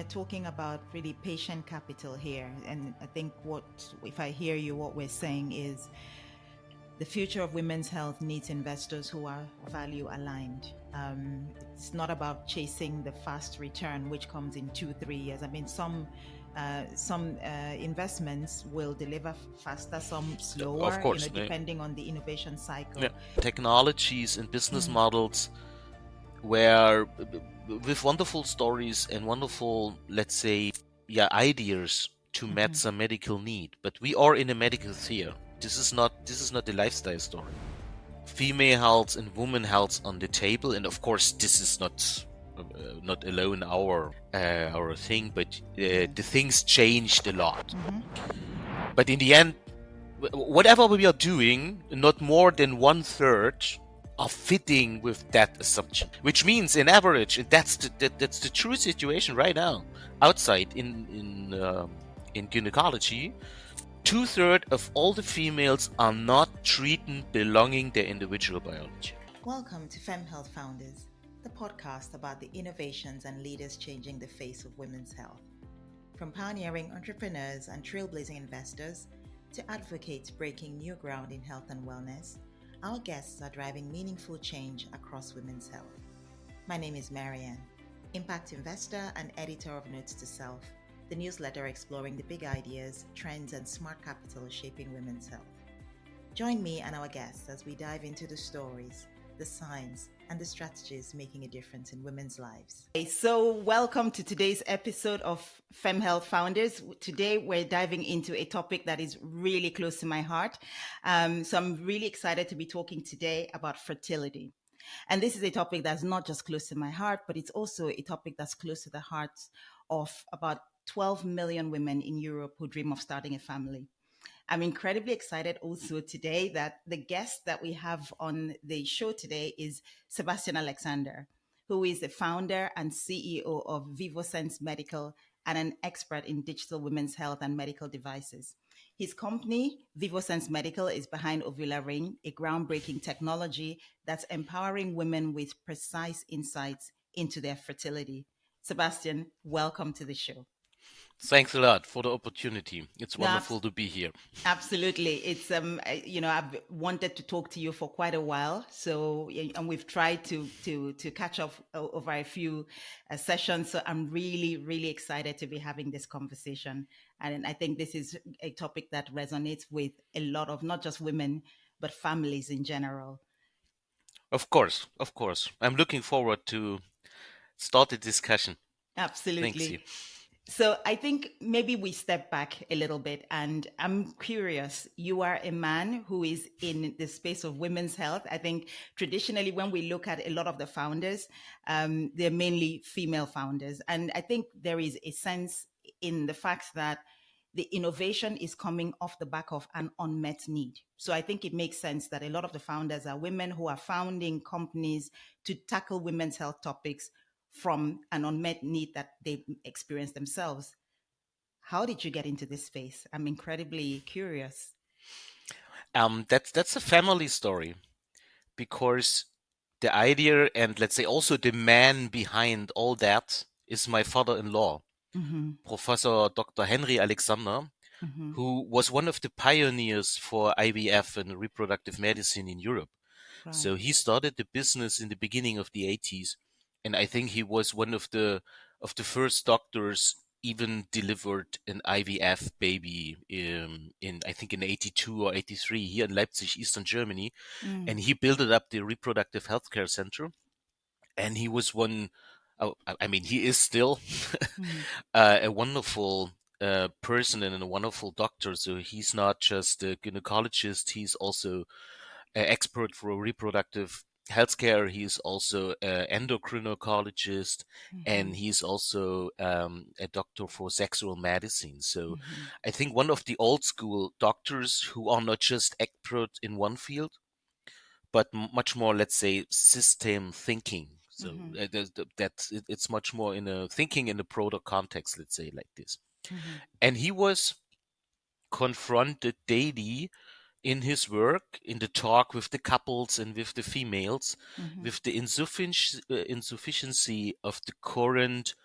we're talking about really patient capital here. And I think if I hear you, what we're saying is the future of women's health needs investors who are value aligned. It's not about chasing the fast return, which comes in 2-3 years. I mean, some investments will deliver faster, some slower, Of course, depending on the innovation cycle. Yeah. Technologies and business models where with wonderful stories and wonderful, let's say, ideas to meet some medical need. But we are in a medical sphere. This is not the lifestyle story. Female health and women health on the table, and of course, this is not alone our thing, but the things changed a lot. But in the end, whatever we are doing, not more than 1/3 are fitting with that assumption, which means, in average, and that's the true situation right now outside in gynecology. 2/3 of all the females are not treated belonging their individual biology. Welcome to Fem Health Founders, the podcast about the innovations and leaders changing the face of women's health. From pioneering entrepreneurs and trailblazing investors to advocates breaking new ground in health and wellness, our guests are driving meaningful change across women's health. My name is Marianne, impact investor and editor of Notes to Self, the newsletter exploring the big ideas, trends, and smart capital shaping women's health. Join me and our guests as we dive into the stories, the science, and the strategies making a difference in women's lives. So welcome to today's episode of Fem Health Founders. Today we're diving into a topic that is really close to my heart. So I'm really excited to be talking today about fertility. And this is a topic that's not just close to my heart, but it's also a topic that's close to the hearts of about 12 million women in Europe who dream of starting a family. I'm incredibly excited also today that the guest that we have on the show today is Sebastian Alexander, who is the founder and CEO of VivoSensMedical and an expert in digital women's health and medical devices. His company, VivoSensMedical, is behind OvulaRing, a groundbreaking technology that's empowering women with precise insights into their fertility. Sebastian, welcome to the show. Thanks a lot for the opportunity. It's wonderful to be here. Absolutely. It's I've wanted to talk to you for quite a while. So, and we've tried to catch up over a few sessions. So I'm really, really excited to be having this conversation. And I think this is a topic that resonates with a lot of not just women, but families in general. Of course. I'm looking forward to start the discussion. Absolutely. Thanks you. So I think maybe we step back a little bit, and I'm curious, you are a man who is in the space of women's health. I think traditionally when we look at a lot of the founders, they're mainly female founders. And I think there is a sense in the fact that the innovation is coming off the back of an unmet need. So I think it makes sense that a lot of the founders are women who are founding companies to tackle women's health topics from an unmet need that they experience themselves. How did you get into this space? I'm incredibly curious. That's a family story, because the idea and, let's say, also the man behind all that is my father-in-law, Professor Dr. Henry Alexander, who was one of the pioneers for IVF and reproductive medicine in Europe. Right. So he started the business in the beginning of the 80s. And I think he was one of the first doctors even delivered an IVF baby in I think in 82 or 83 here in Leipzig, Eastern Germany. And he built up the reproductive healthcare center. And he was he is still a wonderful person and a wonderful doctor. So he's not just a gynecologist, he's also an expert for reproductive healthcare. He's also an endocrinologist, and he's also a doctor for sexual medicine. So I think one of the old school doctors who are not just expert in one field, but much more, let's say, system thinking. So it's much more in a thinking in a broader context, let's say, like this. And he was confronted daily in his work, in the talk with the couples and with the females, with the insufficiency of the current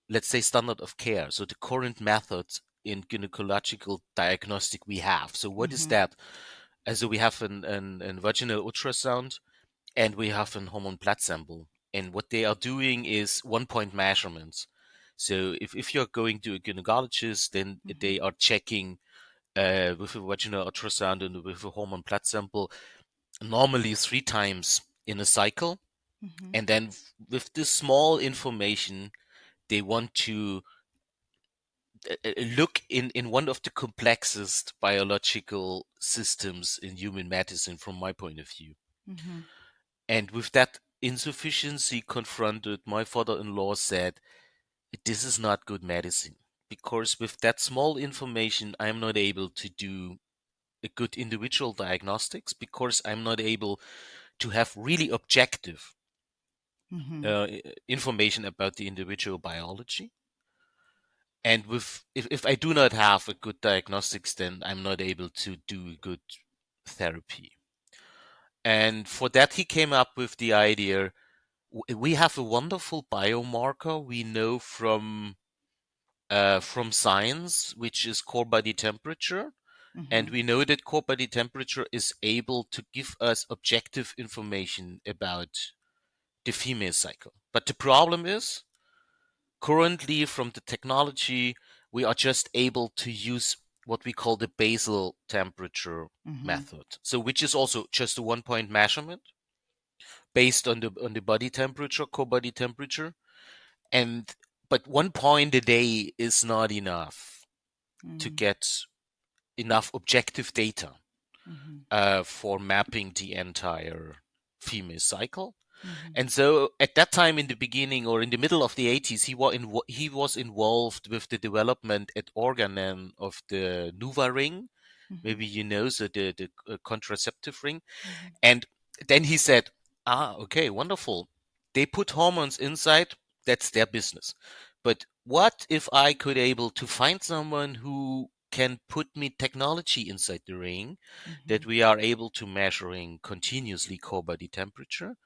let's say, standard of care. So the current methods in gynecological diagnostic we have. So what is that? So we have an vaginal ultrasound and we have an hormone blood sample. And what they are doing is 1 point measurements. So if you're going to a gynecologist, then they are checking with a vaginal ultrasound and with a hormone blood sample, normally 3 times in a cycle. And then with this small information, they want to look in one of the complexest biological systems in human medicine from my point of view. And with that insufficiency confronted, my father-in-law said, this is not good medicine, because with that small information, I'm not able to do a good individual diagnostics, because I'm not able to have really objective information about the individual biology. And if I do not have a good diagnostics, then I'm not able to do good therapy. And for that, he came up with the idea, we have a wonderful biomarker we know from science, which is core body temperature. And we know that core body temperature is able to give us objective information about the female cycle. But the problem is, currently from the technology, we are just able to use what we call the basal temperature method. So which is also just a 1 point measurement based on the body temperature, core body temperature. And but 1 point a day is not enough to get enough objective data for mapping the entire female cycle. And so at that time, in the beginning or in the middle of the 80s, he was involved with the development at Organon of the OvulaRing. Maybe you know, so the contraceptive ring. And then he said, okay, wonderful. They put hormones inside, that's their business. But what if I could able to find someone who can put me technology inside the ring that we are able to measuring continuously core body temperature?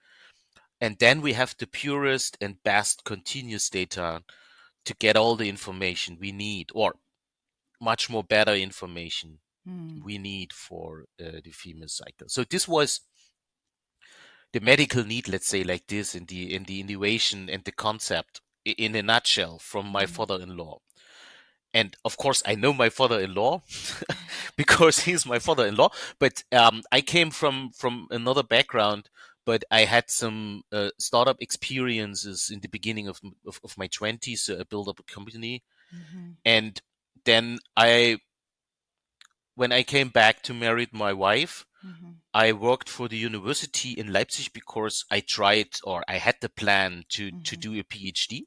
And then we have the purest and best continuous data to get all the information we need, or much more better information we need for the female cycle. So this was the medical need, let's say like this, in the innovation and the concept in a nutshell from my father-in-law. And of course, I know my father-in-law because he's my father-in-law. But I came from another background. But I had some startup experiences in the beginning of my 20s. So I built up a company, and then when I came back to marry my wife, I worked for the university in Leipzig because I tried, or I had the plan to do a PhD.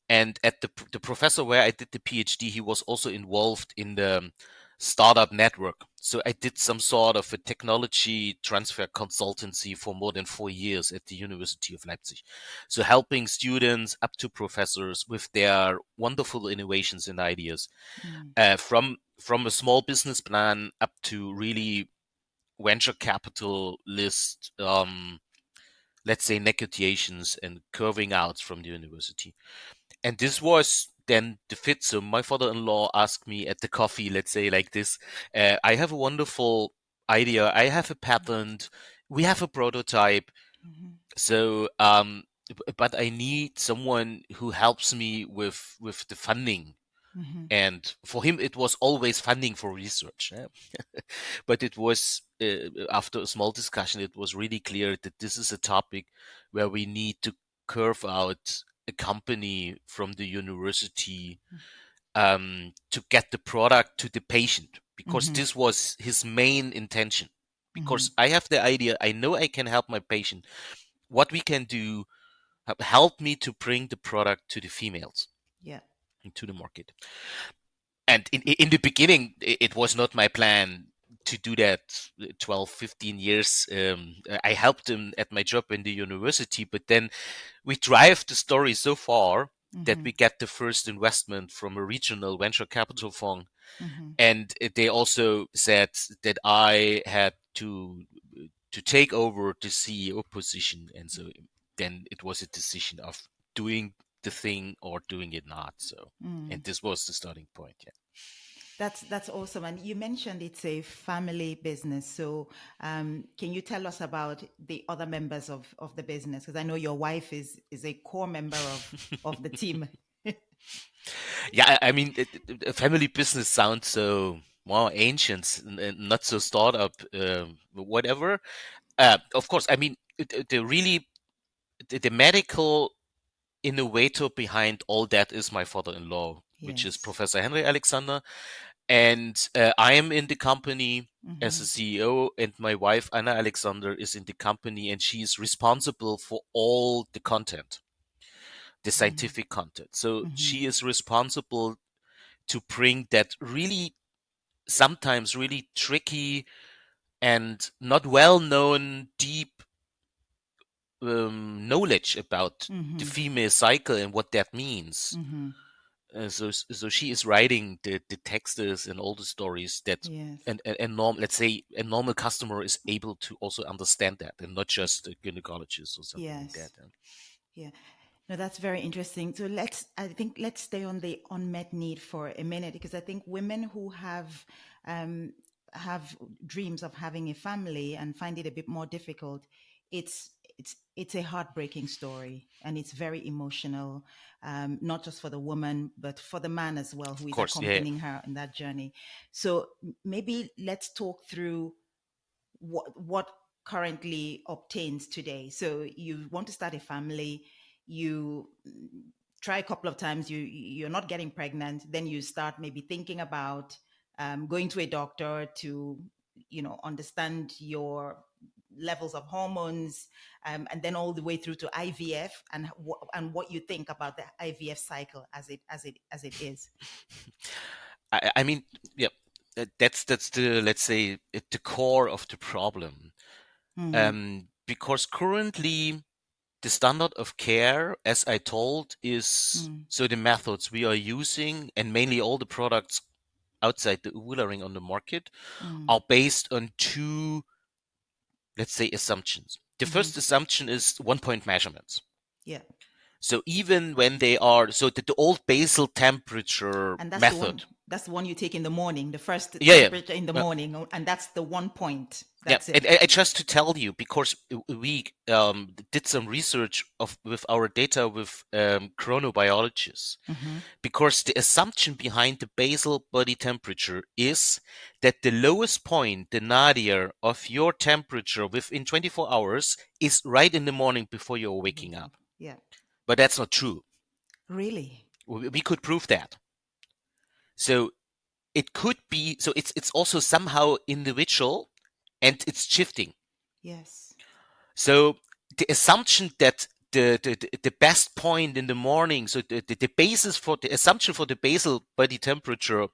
And at the professor where I did the PhD, he was also involved in the startup network. So I did some sort of a technology transfer consultancy for more than 4 years at the University of Leipzig. So helping students up to professors with their wonderful innovations and ideas, from a small business plan up to really venture capitalist, let's say, negotiations and curving out from the university. And this was then the fit. So my father-in-law asked me at the coffee, let's say like this, I have a wonderful idea. I have a patent. We have a prototype. So, but I need someone who helps me with the funding. And for him, it was always funding for research. But it was, after a small discussion, it was really clear that this is a topic where we need to curve out a company from the university to get the product to the patient, because this was his main intention. Because I have the idea, I know I can help my patient. What we can do, help me to bring the product to the females, into the market. And in the beginning, it was not my plan to do that 12, 15 years. I helped him at my job in the university, but then we drive the story so far that we get the first investment from a regional venture capital fund. And they also said that I had to take over the CEO position. And so then it was a decision of doing the thing or doing it not. So, and this was the starting point. Yeah. That's awesome. And you mentioned it's a family business. So can you tell us about the other members of the business? Because I know your wife is a core member of the team. Yeah, I mean, a family business sounds so more ancient and not so startup, whatever. Of course, I mean, the medical innovator behind all that is my father-in-law, which is Yes. Professor Henry Alexander. And I am in the company as a CEO, and my wife, Anna Alexander, is in the company, and she is responsible for all the content, the scientific content. So she is responsible to bring that really, sometimes really tricky and not well-known deep knowledge about the female cycle and what that means. So she is writing the texts and all the stories that Yes. let's say a normal customer is able to also understand that, and not just a gynecologist or something like that. Yes. Yeah. No, that's very interesting. So let's stay on the unmet need for a minute, because I think women who have dreams of having a family and find it a bit more difficult, it's a heartbreaking story, and it's very emotional, not just for the woman but for the man as well, who Of is course, yeah. accompanying her in that journey. So maybe let's talk through what currently obtains today. So you want to start a family, you try a couple of times, you're not getting pregnant, then you start maybe thinking about going to a doctor to understand your levels of hormones, and then all the way through to IVF, and what you think about the IVF cycle as it is. I mean, yeah, that's the, let's say, at the core of the problem. Because currently the standard of care, as I told, is so the methods we are using, and mainly all the products outside the OvulaRing on the market, are based on two, let's say, assumptions. The first assumption is 1-point measurements. Yeah. So even when they are, so the old basal temperature And that's method. That's the one you take in the morning, the first Yeah, temperature in the morning, and that's the 1 point. yeah, That's it. and just to tell you, because we did some research with our data with chronobiologists, because the assumption behind the basal body temperature is that the lowest point, the nadir of your temperature within 24 hours, is right in the morning before you're waking up. Yeah. But that's not true. Really? We could prove that. So it could be, so it's also somehow individual, and it's shifting. Yes. So the assumption that the best point in the morning, so the basis for the assumption for the basal body temperature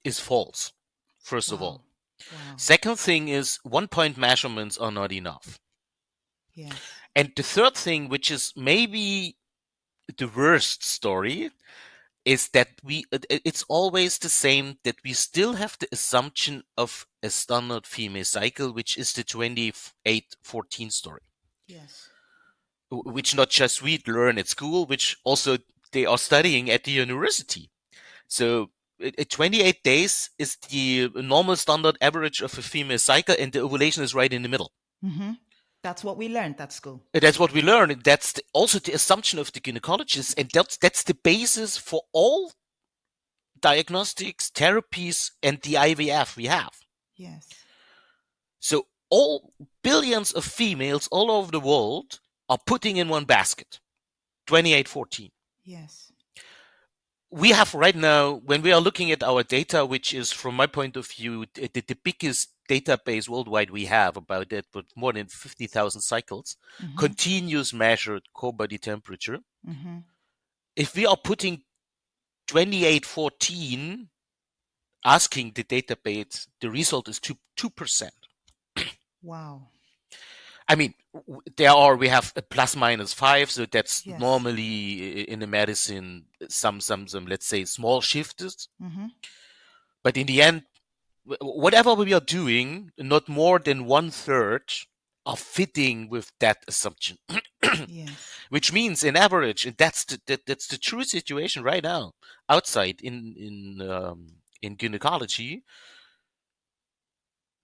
is false, first of all. Wow. Second thing is 1-point measurements are not enough. Yes. And the third thing, which is maybe the worst story, is that it's always the same, that we still have the assumption of a standard female cycle, which is the 28-14 story. Yes. Which not just we learn at school, which also they are studying at the university. So 28 days is the normal standard average of a female cycle, and the ovulation is right in the middle. That's what we learned at school. That's what we learn. That's also the assumption of the gynecologists, and that's the basis for all diagnostics, therapies, and the IVF we have. Yes. So all billions of females all over the world are putting in one basket, 28-14. Yes. We have right now, when we are looking at our data, which is, from my point of view, the biggest database worldwide we have about that, but more than 50,000 cycles, continuous measured core body temperature. If we are putting 28-14, asking the database, the result is 2%. Wow. I mean, we have a ±5, so that's normally in the medicine some let's say small shifts. But in the end, whatever we are doing, not more than 1/3 are fitting with that assumption. Yes. Which means, in average, and that's the true situation right now outside in gynecology.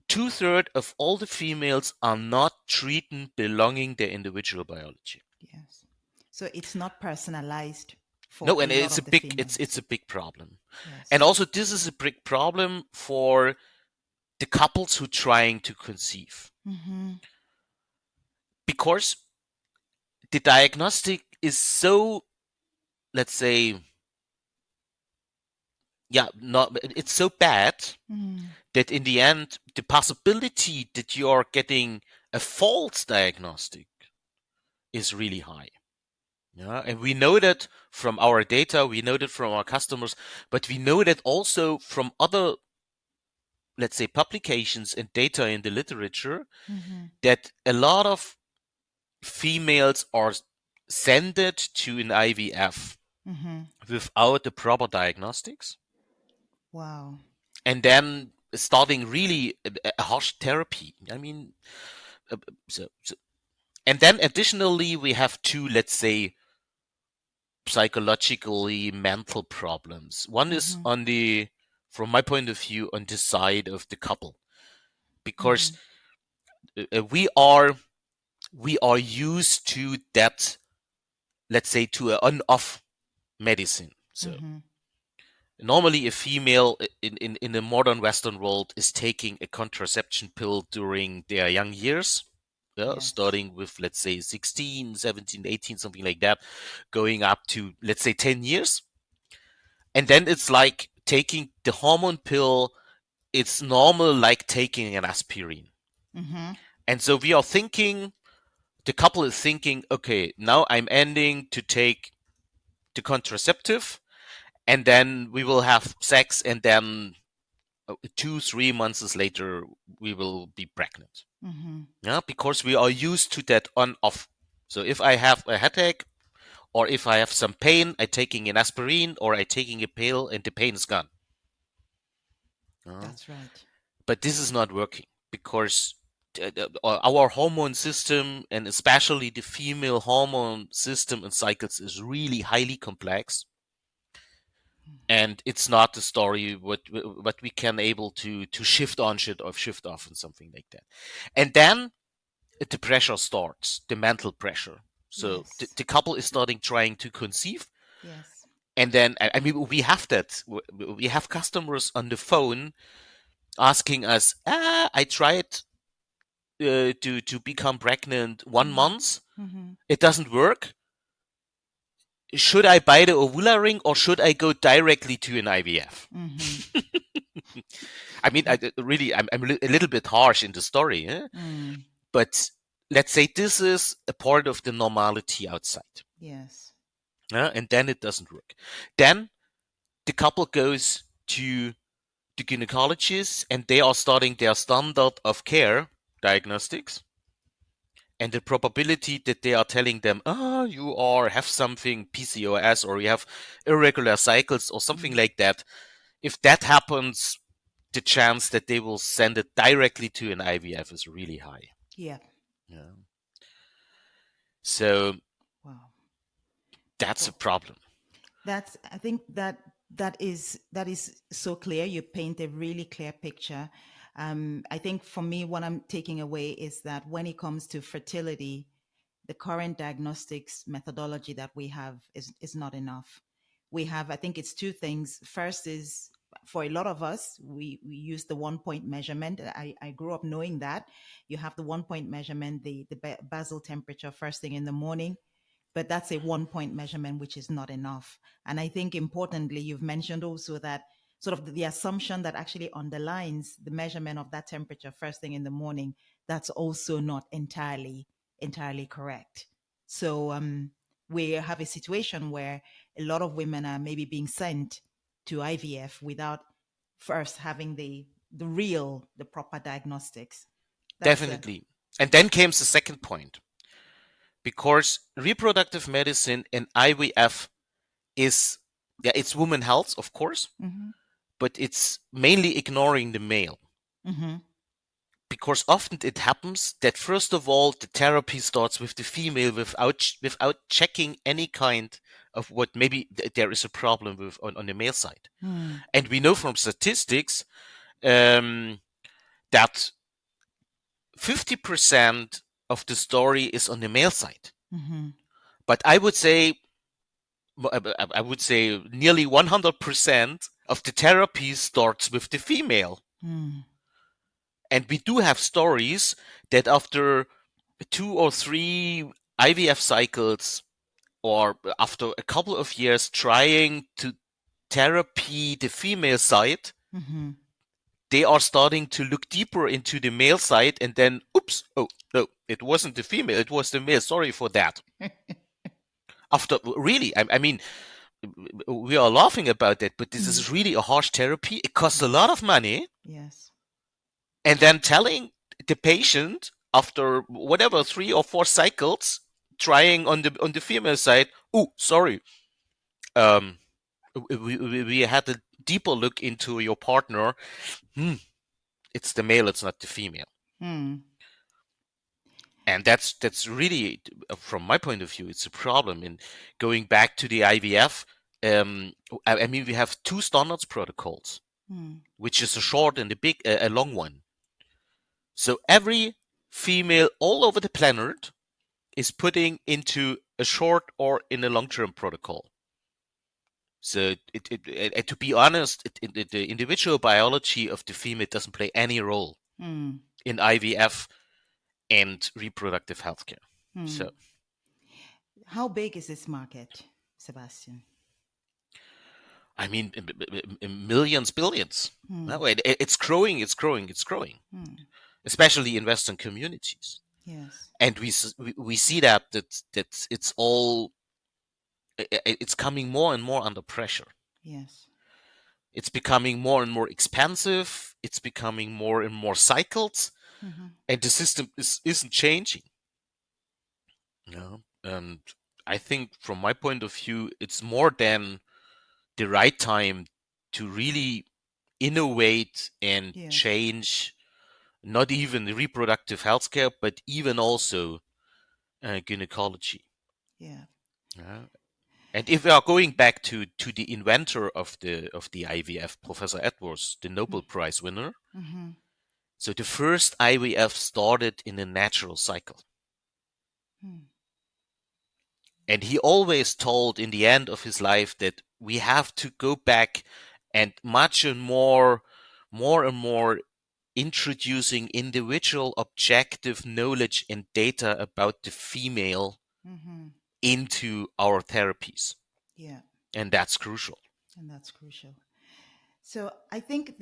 2/3 of all the females are not treated belonging their individual biology. Yes. So it's not personalized for No, a and lot it's a of the big it's females. a big problem. And Yes. also this is a big problem for the couples who trying to conceive. Mm-hmm. Because the diagnostic is so, let's say, not it's so bad Mm. that in the end the possibility that you're getting a false diagnostic is really high. Yeah, and we know that from our data, we know that from our customers, but we know that also from other, let's say, publications and data in the literature, Mm-hmm. that a lot of females are sent to an IVF Mm-hmm. without the proper diagnostics, Wow. and then starting really a harsh therapy. I mean, so and then additionally, we have two, let's say, psychologically mental problems. One is Mm-hmm. on the, from my point of view, on the side of the couple, Mm-hmm. because we are used to that, let's say, to an on-off medicine. So Mm-hmm. normally a female in the modern Western world is taking a contraception pill during their young years. Yeah, Yes. starting with, let's say, 16, 17, 18, something like that, going up to, let's say, 10 years. And then it's like taking the hormone pill. It's normal, like taking an aspirin. Mm-hmm. And so we are thinking, the couple is thinking, okay, now I'm ending to take the contraceptive, and then we will have sex, and then 2, 3 months later, we will be pregnant. Mm-hmm. Yeah, because we are used to that on off. So if I have a headache, or if I have some pain, I taking an aspirin, or I taking a pill, and the pain is gone. Uh, That's right. but this is not working, because our hormone system, and especially the female hormone system and cycles, is really highly complex, and it's not a story what we can able to shift on, shift off, and something like that. And then the pressure starts, the mental pressure. So Yes. the couple is starting trying to conceive, Yes. and then I mean, we have that. We have customers on the phone asking us, I tried to become pregnant one Mm-hmm. month. Mm-hmm. It doesn't work. Should I buy the OvulaRing, or should I go directly to an IVF? Mm-hmm. I mean, I'm a little bit harsh in the story, eh? Mm. But let's say this is a part of the normality outside, Yes. and then it doesn't work. Then the couple goes to the gynecologist, and they are starting their standard of care diagnostics. And the probability that they are telling them, you have something PCOS, or you have irregular cycles, or something Mm. like that, if that happens, the chance that they will send it directly to an IVF is really high. Yeah. Yeah. So Wow. that's a Well, problem. that's, I think that is so clear. You paint a really clear picture. I think for me, what I'm taking away is that when it comes to fertility, the current diagnostics methodology that we have is not enough. We have, I think it's two things. First is, for a lot of us, we use the 1 point measurement. I grew up knowing that you have the 1 point measurement, the basal temperature first thing in the morning, but that's a 1 point measurement, which is not enough. And I think importantly, you've mentioned also that sort of the assumption that actually underlines the measurement of that temperature first thing in the morning, that's also not entirely correct. So we have a situation where a lot of women are maybe being sent to IVF without first having the proper diagnostics. That's a Definitely. And then comes the second point, because reproductive medicine and IVF is, yeah, it's women health, of course, mm-hmm, but it's mainly ignoring the male. mm-hmm, because often it happens that first of all the therapy starts with the female without checking any kind of what maybe there is a problem with on the male side. And we know from statistics that 50% of the story is on the male side. But I would say nearly 100% of the therapy starts with the female. And we do have stories that after 2 or 3 IVF cycles, or after a couple of years trying to therapy the female side, they are starting to look deeper into the male side, and then, oops, oh no, it wasn't the female, it was the male. Sorry for that. After really, I mean, we are laughing about it, but this is really a harsh therapy. It costs a lot of money. Yes. And then telling the patient after whatever 3 or 4 cycles trying on the female side, oh, sorry, we had a deeper look into your partner. It's the male, it's not the female. And that's really, from my point of view, it's a problem. And going back to the IVF, I mean, we have 2 standards protocols, which is a short and a long one. So every female all over the planet is putting into a short or in a long-term protocol. So to be honest, the individual biology of the female doesn't play any role in IVF and reproductive healthcare. So, how big is this market, Sebastian? I mean, millions, billions. No, it's growing, especially in Western communities. Yes. And we see that it's all, it's coming more and more under pressure. Yes. It's becoming more and more expensive. It's becoming more and more cycles, and the system isn't changing. And I think, from my point of view, it's more than the right time to really innovate and change, not even reproductive healthcare, but even also gynecology. Yeah. And if we are going back to the inventor of the IVF, Professor Edwards, the Nobel Prize winner, so the first IVF started in a natural cycle. And he always told in the end of his life that we have to go back and much and more and more introducing individual objective knowledge and data about the female into our therapies. Yeah. And that's crucial. So I think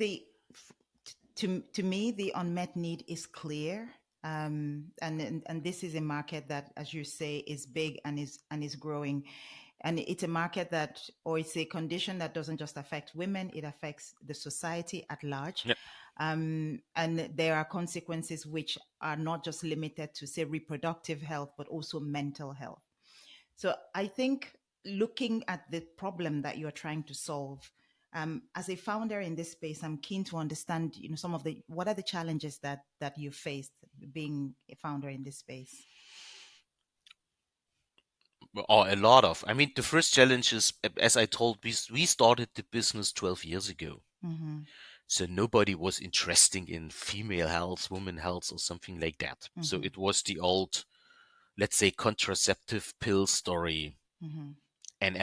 to me, the unmet need is clear. And this is a market that, as you say, is big and is growing. And it's a market it's a condition that doesn't just affect women, it affects the society at large. Yep. And there are consequences which are not just limited to, say, reproductive health, but also mental health. So I think, looking at the problem that you're trying to solve, as a founder in this space, I'm keen to understand, what are the challenges that you faced being a founder in this space? A lot of. I mean, the first challenge is, as I told, we started the business 12 years ago. So nobody was interested in female health, women health, or something like that. So it was the old, let's say, contraceptive pill story. And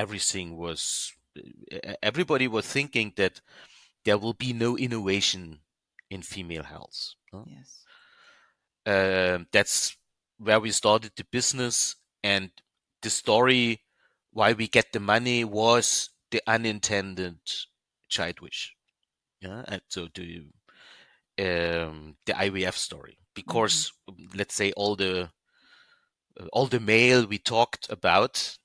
everybody was thinking that there will be no innovation in female health. Yes. That's where we started the business, and the story why we get the money was the unintended child wish. And so the IVF story, because let's say all the male we talked about,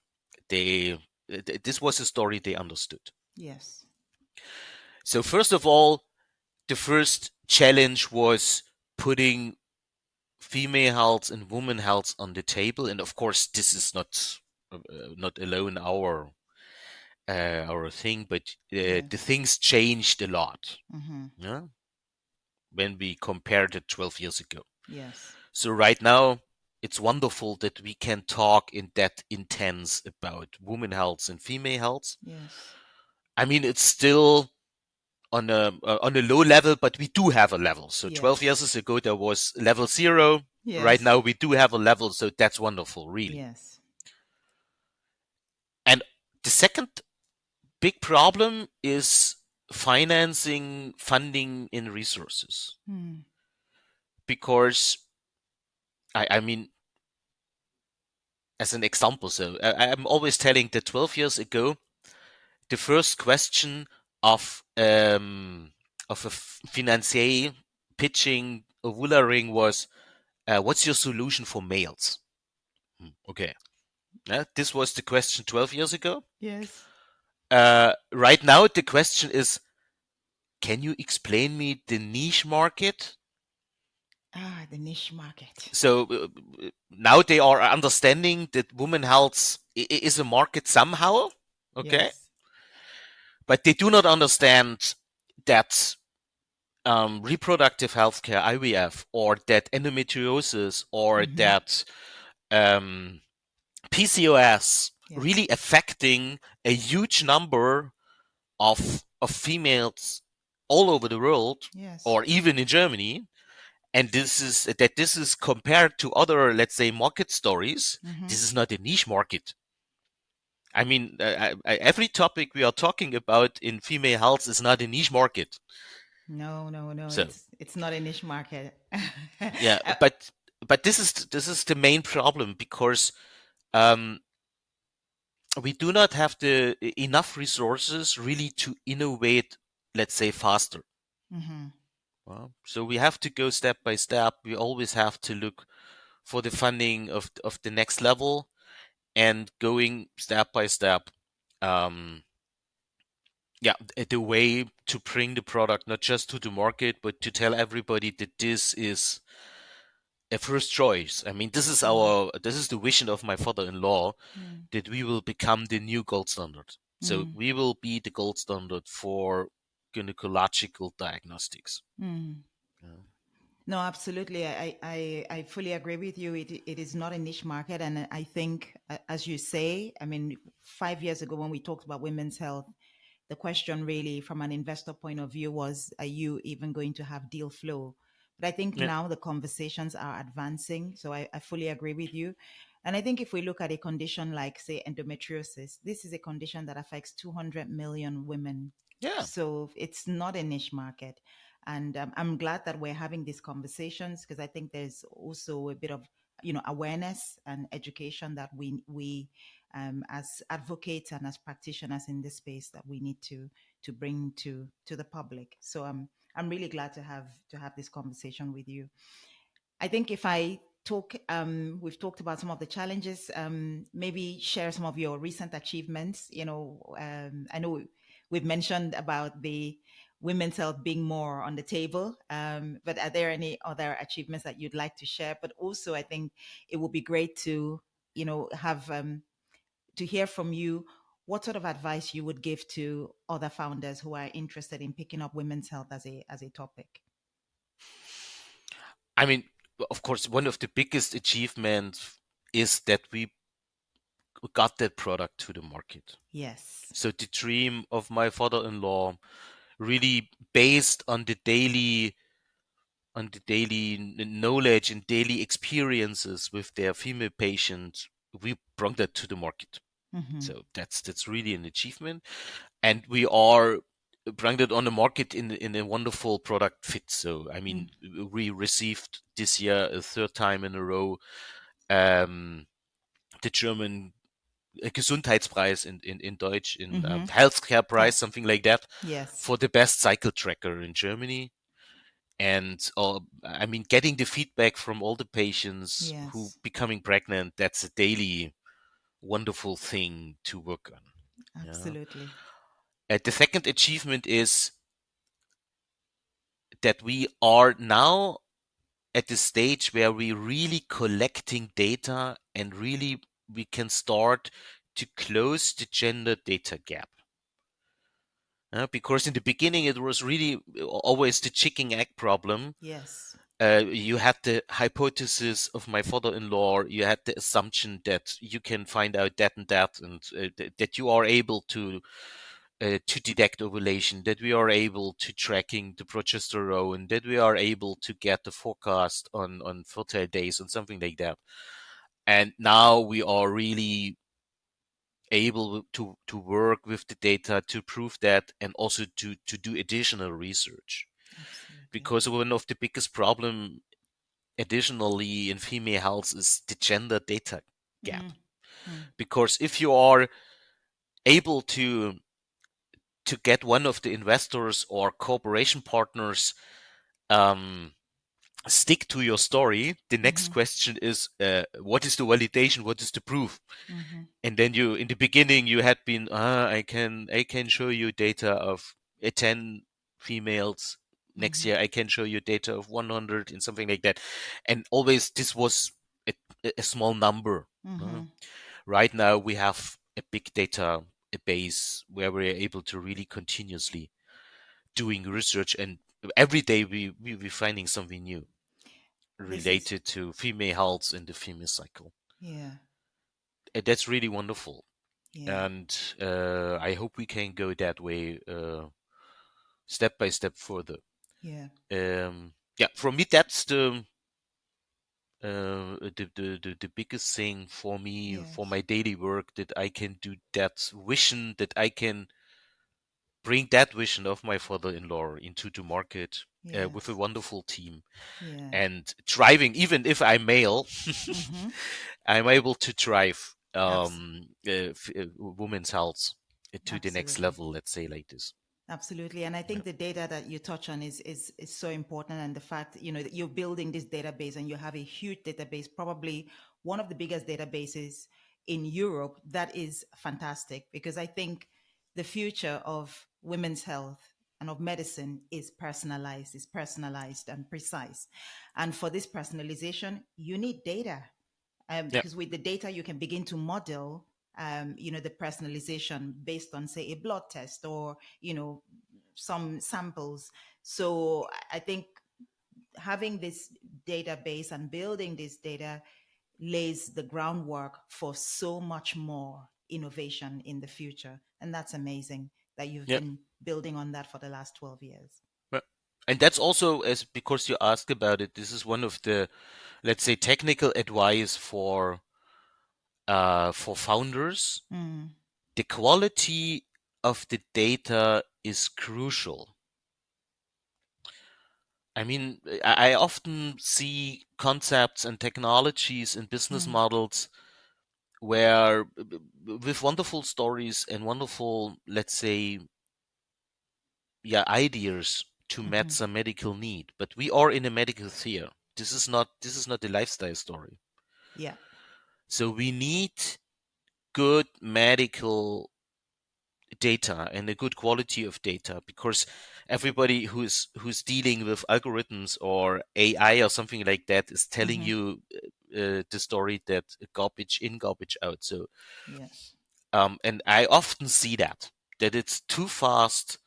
this was a story they understood. Yes. So first of all, the first challenge was putting female health and women health on the table, and of course this is not alone our thing, but the things changed a lot. when we compared it 12 years ago. Yes. So right now, it's wonderful that we can talk in that intense about women health and female health. Yes. I mean, it's still on a low level, but we do have a level. So 12 Yes. years ago, there was level 0. Right Yes. now, we do have a level, so that's wonderful, really. Yes. And the second big problem is financing, funding, and resources. Because, I mean, as an example, so I'm always telling that 12 years ago, the first question of a financier pitching OvulaRing was, what's your solution for males? Okay. This was the question 12 years ago. Yes. Right now, the question is, can you explain me the niche market? The niche market. So now they are understanding that women health is a market somehow. Okay. Yes. But they do not understand that reproductive healthcare, IVF, or that endometriosis, or that PCOS really affecting a huge number of females all over the world, or even in Germany. And this is compared to other, let's say, market stories. This is not a niche market. I mean, every topic we are talking about in female health is not a niche market. No. So, It's not a niche market. yeah, but this is the main problem, because we do not have the enough resources really to innovate, let's say, faster. Well, so we have to go step by step. We always have to look for the funding of the next level, and going step by step. Yeah, the way to bring the product not just to the market, but to tell everybody that this is a first choice. I mean, this is the vision of my father-in-law, that we will become the new gold standard. So we will be the gold standard for gynecological diagnostics. Yeah. No, absolutely. I fully agree with you. It is not a niche market. And I think, as you say, I mean, 5 years ago when we talked about women's health, the question really from an investor point of view was, are you even going to have deal flow? But I think now the conversations are advancing. So I fully agree with you. And I think if we look at a condition like, say, endometriosis, this is a condition that affects 200 million women. Yeah. So it's not a niche market. And I'm glad that we're having these conversations, because I think there's also a bit of awareness and education that we as advocates and as practitioners in this space that we need to bring to the public. So I'm really glad to have this conversation with you. I think if I talk, we've talked about some of the challenges. Maybe share some of your recent achievements. I know we've mentioned about the women's health being more on the table, but are there any other achievements that you'd like to share? But also, I think it would be great to have to hear from you what sort of advice you would give to other founders who are interested in picking up women's health as a topic. I mean, of course, one of the biggest achievements is that we got that product to the market. Yes. So the dream of my father-in-law, really based on the daily knowledge and daily experiences with their female patients, we brought that to the market. So that's really an achievement, and we are bringing it on the market in a wonderful product fit. So I mean, we received this year a third time in a row the German Gesundheitspreis in Deutsch, in healthcare prize, something like that, for the best cycle tracker in Germany. And I mean, getting the feedback from all the patients who becoming pregnant, that's a daily wonderful thing to work on. Absolutely. The second achievement is that we are now at the stage where we're really collecting data, and really we can start to close the gender data gap. Because in the beginning it was really always the chicken egg problem. Yes. You had the hypothesis of my father-in-law. You had the assumption that you can find out that and that, and that you are able to detect ovulation, that we are able to tracking the progesterone, that we are able to get the forecast on fertile days and something like that. And now we are really able to work with the data to prove that, and also to do additional research. Absolutely. Because one of the biggest problem additionally in female health is the gender data gap. Mm. Mm. Because if you are able to get one of the investors or cooperation partners um, stick to your story, the next Mm-hmm. question is what is the validation, what is the proof? Mm-hmm. And then you, in the beginning, you had been, I can show you data of 10 females. Next Mm-hmm. year, I can show you data of 100 and something like that. And always this was a small number. Mm-hmm. Right now, we have a big data base where we're able to really continuously doing research, and every day we're finding something new This is, related to female health and the female cycle. yeah, And that's really wonderful. yeah, And I hope we can go that way step by step further. yeah. Yeah, for me, that's the biggest thing for me for Yes, my daily work, that I can do that vision, that I can bring that vision of my father-in-law into the market with a yes, wonderful team, yeah. and driving, even if I'm male, Mm-hmm. I'm able to drive Abs- women's health to the next absolutely. level, let's say like this. Absolutely. And I Yeah. think the data that you touch on is so important. And the fact, that you're building this database and you have a huge database, probably one of the biggest databases in Europe, that is fantastic, because I think the future of women's health and of medicine is personalized and precise. And for this personalization, you need data. Yeah. Because with the data, you can begin to model the personalization based on, say, a blood test, or some samples. So I think having this database and building this data lays the groundwork for so much more innovation in the future, and that's amazing that you've Yeah. been building on that for the last 12 years. Yeah. And that's also, as because you asked about it, this is one of the, let's say, technical advice for founders. Mm, The quality of the data is crucial. I mean, I often see concepts and technologies and business mm, models where, with wonderful stories and wonderful, let's say, yeah, ideas to mm-hmm. meet some medical need, but we are in a medical sphere. This is not a lifestyle story. Yeah. So we need good medical data and a good quality of data, because everybody who's dealing with algorithms or AI or something like that is telling Mm-hmm. you the story that garbage in, garbage out. So Yes. and I often see that it's too fast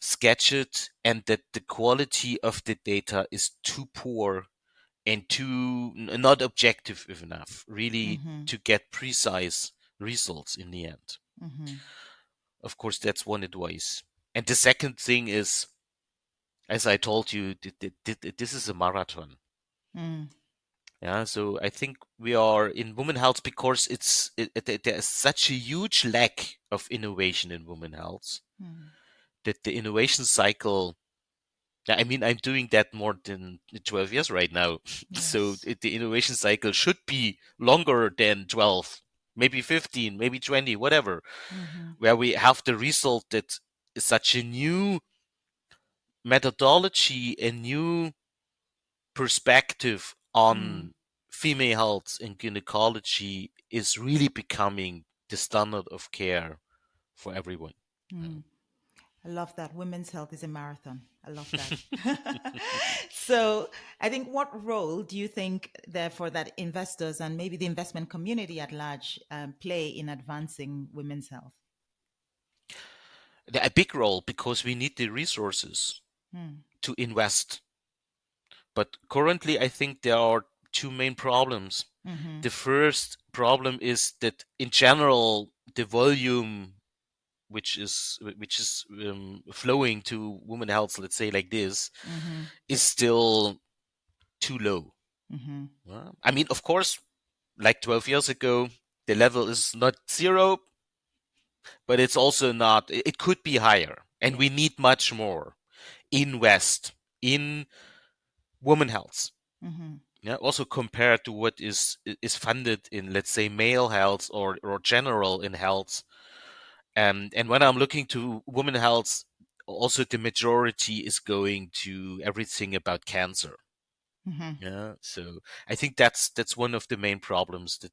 sketched, and that the quality of the data is too poor and not objective enough, really, Mm-hmm. to get precise results in the end. Mm-hmm. Of course, that's one advice. And the second thing is, as I told you, this is a marathon. Mm, Yeah, so I think we are in women health because there's such a huge lack of innovation in women health, mm. that the innovation cycle. Yeah, I mean, I'm doing that more than 12 years right now. So Yes. the innovation cycle should be longer than 12, maybe 15, maybe 20, whatever, Mm-hmm. where we have the result that such a new methodology, a new perspective Mm, on female health and gynecology is really becoming the standard of care for everyone. Yeah. mm. I love that. Women's health is a marathon. I love that. So, I think, what role do you think, therefore, that investors and maybe the investment community at large play in advancing women's health? A big role because we need the resources to invest. But currently, I think there are two main problems. The first problem is that in general, the volume which is flowing to women health, let's say like this, is still too low. I mean, of course, like 12 years ago, the level is not zero, but it's also not, it could be higher. And we need much more invest in women health. Yeah, also compared to what is funded in, let's say, male health or general in health. And when I'm looking to women health, also the majority is going to everything about cancer. Yeah, so I think that's one of the main problems, that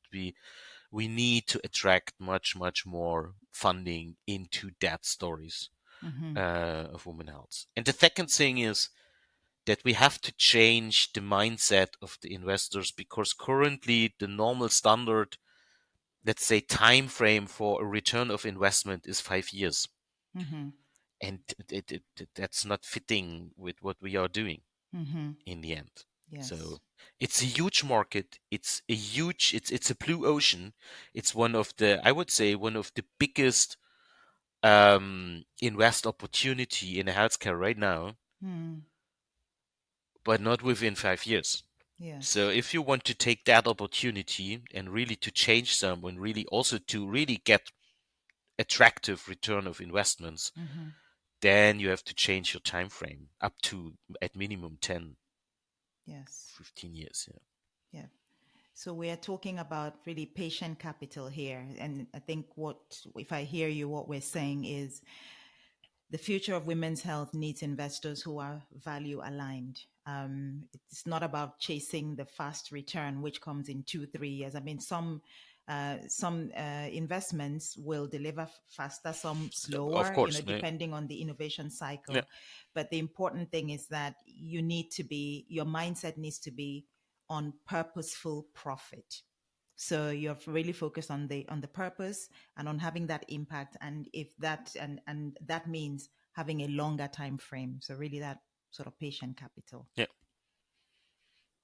we need to attract much more funding into that stories of women health. And the second thing is that we have to change the mindset of the investors, because currently the normal standard, let's say, time frame for a return of investment is 5 years. And that's not fitting with what we are doing in the end. So it's a huge market. It's a blue ocean. It's one of the, I would say, one of the biggest invest opportunity in healthcare right now, but not within 5 years. So if you want to take that opportunity and really to change some, and really also to really get attractive return of investments, then you have to change your time frame up to at minimum 10, 15 years. Yeah. So we are talking about really patient capital here. And I think if I hear you, what we're saying is the future of women's health needs investors who are value aligned. It's not about chasing the fast return, which comes in 2-3 years. I mean, some investments will deliver faster, some slower, Of course, depending on the innovation cycle. Yeah. But the important thing is that your mindset needs to be on purposeful profit. So you're really focused on the purpose and on having that impact, and if that and that means having a longer time frame. So really that sort of patient capital. Yeah.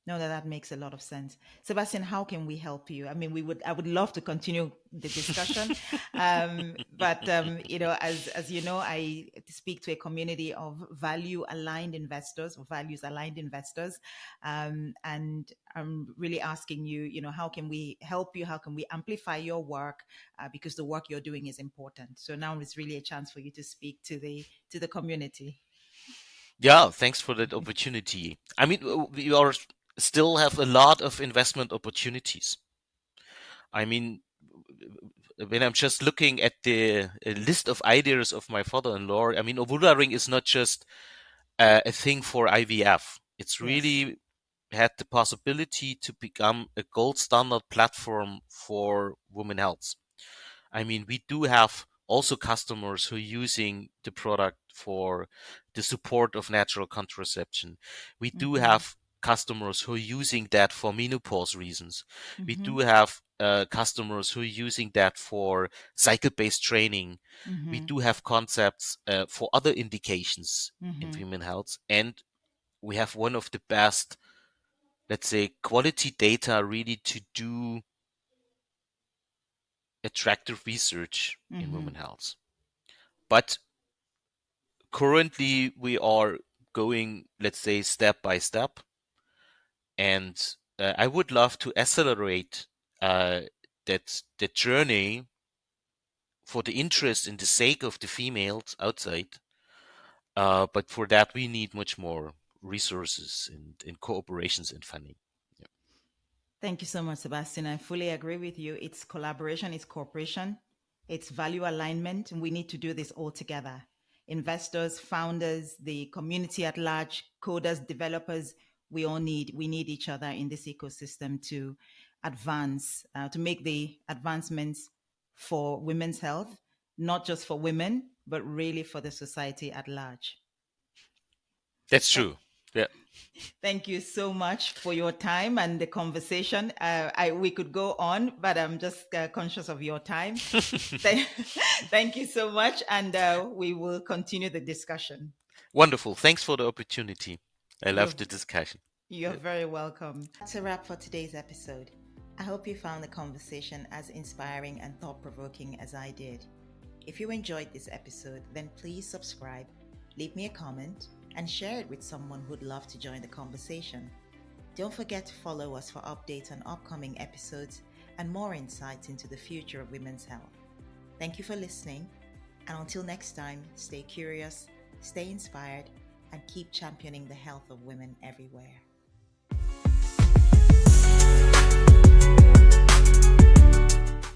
No, that makes a lot of sense. Sebastian, how can we help you? I mean, I would love to continue the discussion, but as you know, I speak to a community of values-aligned investors, and I'm really asking you, how can we help you? How can we amplify your work? Because the work you're doing is important. So now it's really a chance for you to speak to the community. Yeah, thanks for that opportunity. I mean, we are still have a lot of investment opportunities. I mean, when I'm just looking at the list of ideas of my father-in-law, I mean, OvulaRing is not just a thing for IVF. It's really had the possibility to become a gold standard platform for women health. I mean, we do have also customers who are using the product for the support of natural contraception. We do have customers who are using that for menopause reasons. We do have customers who are using that for cycle-based training. We do have concepts for other indications in women health. And we have one of the best, let's say, quality data really to do attractive research in women health. But currently we are going, let's say, step by step. And I would love to accelerate the journey for the interest in the sake of the females outside. But for that, we need much more resources and cooperations and funding. Yeah. Thank you so much, Sebastian. I fully agree with you. It's collaboration, it's cooperation, it's value alignment, and we need to do this all together. Investors, founders, the community at large, coders, developers, we need each other in this ecosystem to advance, to make the advancements for women's health, not just for women, but really for the society at large. That's true. Yeah. Thank you so much for your time and the conversation. We could go on, but I'm just conscious of your time. Thank you so much, and we will continue the discussion. Wonderful. Thanks for the opportunity. I You're, love the discussion. you're Yeah. very welcome. That's a wrap for today's episode. I hope you found the conversation as inspiring and thought-provoking as I did. If you enjoyed this episode, then please subscribe, leave me a comment, and share it with someone who'd love to join the conversation. Don't forget to follow us for updates on upcoming episodes and more insights into the future of women's health. Thank you for listening, and until next time, stay curious, stay inspired, and keep championing the health of women everywhere.